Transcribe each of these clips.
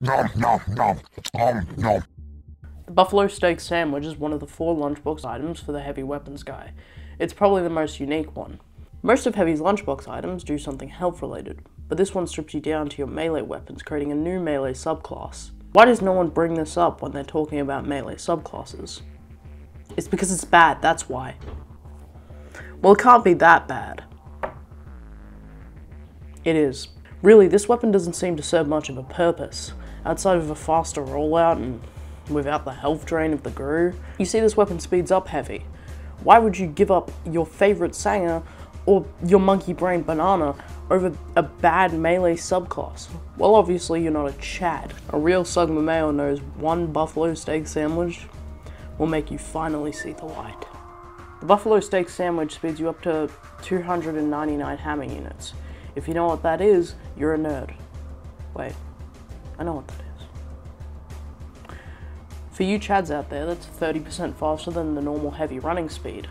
Nom nom nom nom nom. The buffalo steak sandwich is one of the 4 lunchbox items for the heavy weapons guy. It's probably the most unique one. Most of Heavy's lunchbox items do something health related, but this one strips you down to your melee weapons, creating a new melee subclass. Why does no one bring this up when they're talking about melee subclasses? It's because it's bad, that's why. Well, it can't be that bad. It is. Really, this weapon doesn't seem to serve much of a purpose, outside of a faster rollout and without the health drain of the Gru. You see, this weapon speeds up Heavy. Why would you give up your favorite Sanger or your monkey brain banana over a bad melee subclass? Well, obviously you're not a Chad. A real Sugma Mayo knows one buffalo steak sandwich will make you finally see the light. The buffalo steak sandwich speeds you up to 299 hammer units. If you know what that is, you're a nerd. Wait, I know what that is. For you Chads out there, that's 30% faster than the normal heavy running speed.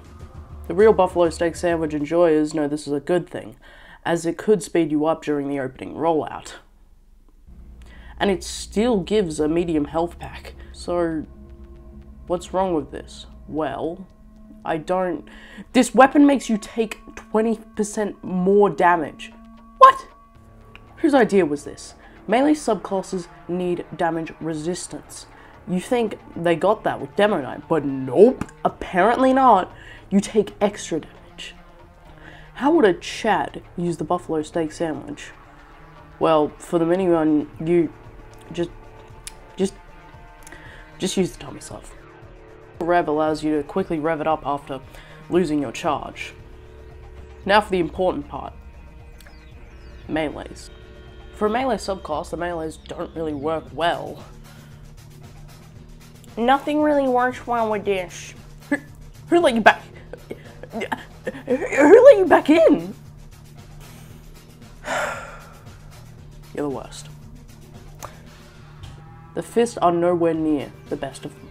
The real buffalo steak sandwich enjoyers know this is a good thing, as it could speed you up during the opening rollout. And it still gives a medium health pack, so what's wrong with this? Well, this weapon makes you take 20% more damage. What? Whose idea was this? Melee subclasses need damage resistance. You think they got that with Demo Knight, but nope, apparently not. You take extra damage. How would a Chad use the buffalo steak sandwich? Well, for the minigun, you just use the tummy stuff. Rev allows you to quickly rev it up after losing your charge. Now for the important part. Melees. For a melee subclass, the melees don't really work well. Nothing really works well with this. Who let you back? Who let you back in? You're the worst. The fists are nowhere near the best of them.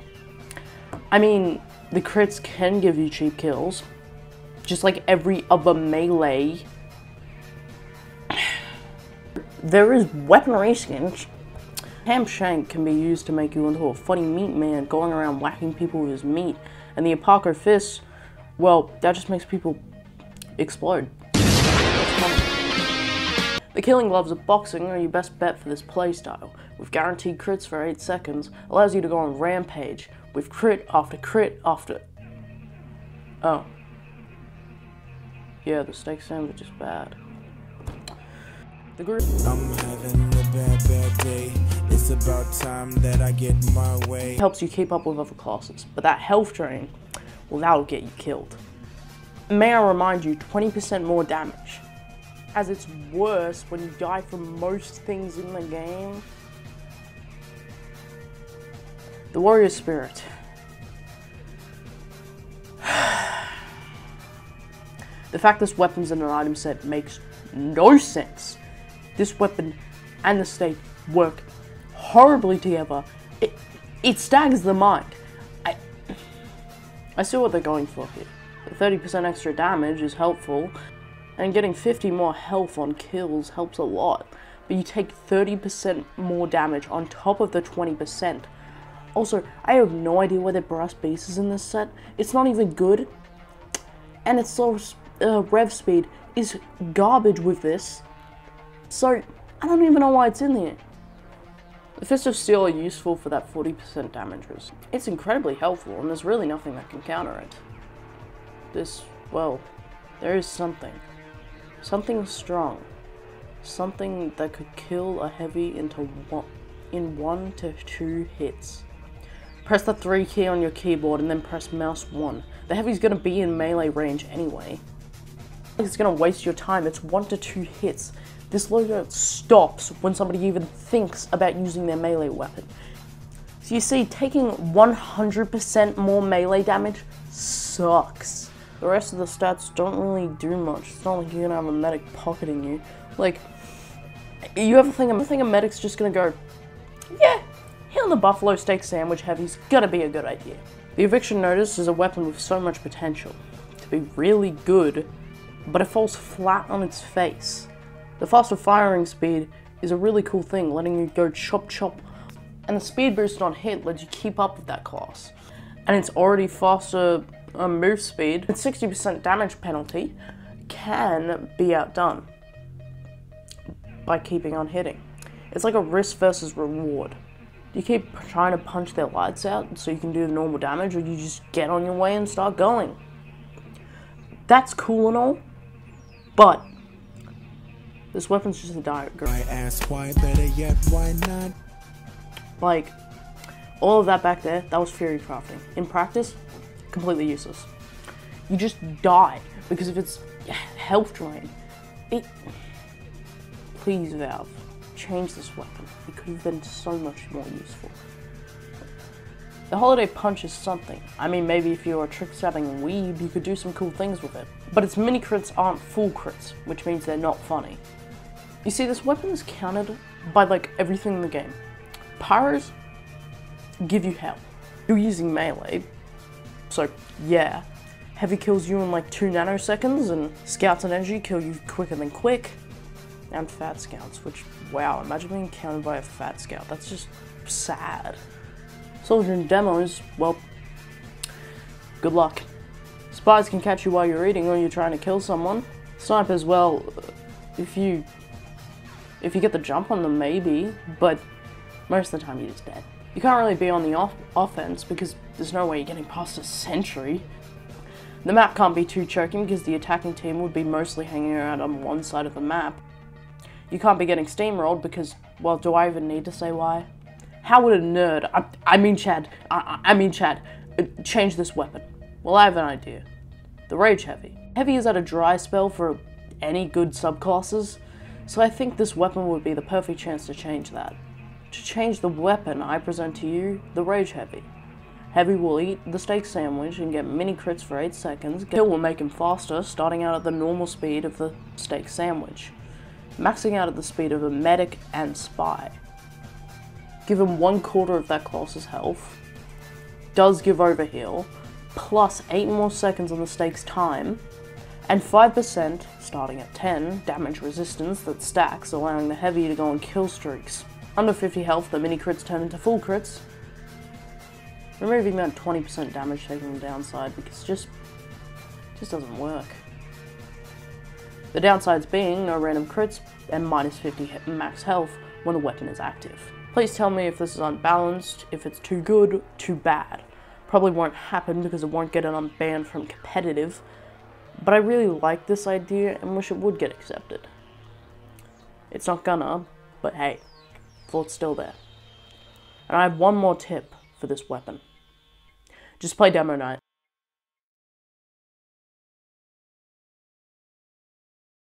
I mean, the crits can give you cheap kills, just like every other melee. There is weaponry skins. Ham Shank can be used to make you into a funny meat man going around whacking people with his meat, and the Apoco Fist, well, that just makes people explode. That's funny. The Killing Gloves of Boxing are your best bet for this playstyle, with guaranteed crits for 8 seconds, allows you to go on rampage, with crit after crit after... Oh. Yeah, the steak sandwich is bad. The group. I'm having a bad day. It's about time that I get my way. Helps you keep up with other classes, but that health drain, well, that'll get you killed. May I remind you, 20% more damage, as it's worse when you die from most things in the game. The Warrior Spirit. The fact this weapon's in an item set makes no sense. This weapon and the steak work horribly together. It staggers the mind. I see what they're going for here. The 30% extra damage is helpful, and getting 50 more health on kills helps a lot, but you take 30% more damage on top of the 20%. Also, I have no idea where their brass base is in this set. It's not even good, and its rev speed is garbage with this. So, I don't even know why it's in there. The Fist of Steel are useful for that 40% damage risk. It's incredibly helpful, and there's really nothing that can counter it. Well, there is something. Something strong. Something that could kill a heavy in 1 to 2 hits. Press the 3 key on your keyboard and then press mouse 1. The heavy's gonna be in melee range anyway. It's gonna waste your time. It's 1 to 2 hits. This loadout stops when somebody even thinks about using their melee weapon. So you see, taking 100% more melee damage sucks. The rest of the stats don't really do much. It's not like you're gonna have a medic pocketing you. Like, you ever think a medic's just gonna go, yeah, hitting the buffalo steak sandwich heavy's gonna be a good idea. The Eviction Notice is a weapon with so much potential to be really good, but it falls flat on its face. The faster firing speed is a really cool thing, letting you go chop chop. And the speed boost on hit lets you keep up with that class. And it's already faster move speed. And 60% damage penalty can be outdone by keeping on hitting. It's like a risk versus reward. You keep trying to punch their lights out so you can do the normal damage, or you just get on your way and start going. That's cool and all, but this weapon's just a diagram. I ask why, better yet, why not? Like, all of that back there, that was theory crafting. In practice, completely useless. You just die because of its health drain. Please, Valve, change this weapon. It could have been so much more useful. The Holiday Punch is something. I mean, maybe if you're a trick-stabbing weeb, you could do some cool things with it. But its mini crits aren't full crits, which means they're not funny. You see, this weapon is countered by, like, everything in the game. Pyros give you hell. You're using melee, so yeah. Heavy kills you in like 2 nanoseconds, and Scouts and Energy kill you quicker than quick. And Fat Scouts, which, wow, imagine being countered by a Fat Scout. That's just sad. Soldier and demos, well, good luck. Spies can catch you while you're eating or you're trying to kill someone. Snipers, well, if you get the jump on them, maybe, but most of the time you're just dead. You can't really be on the offense because there's no way you're getting past a sentry. The map can't be too choking because the attacking team would be mostly hanging around on one side of the map. You can't be getting steamrolled because, well, do I even need to say why? How would a nerd, I mean Chad, change this weapon? Well, I have an idea. The Rage Heavy. Heavy is at a dry spell for any good subclasses, so I think this weapon would be the perfect chance to change that. To change the weapon, I present to you the Rage Heavy. Heavy will eat the steak sandwich and get mini crits for 8 seconds. Kill will make him faster, starting out at the normal speed of the steak sandwich, maxing out at the speed of a medic and spy. Give him 1/4 of that class's health, does give overheal, plus 8 more seconds on the steak's time, and 5%, starting at 10, damage resistance that stacks, allowing the heavy to go on kill streaks. Under 50 health, the mini crits turn into full crits, removing that 20% damage taking the downside because it just doesn't work. The downsides being no random crits and minus 50 max health when the weapon is active. Please tell me if this is unbalanced, if it's too good, too bad. Probably won't happen because it won't get it unbanned from competitive, but I really like this idea and wish it would get accepted. It's not gonna, but hey, thought's still there. And I have one more tip for this weapon. Just play Demo Night.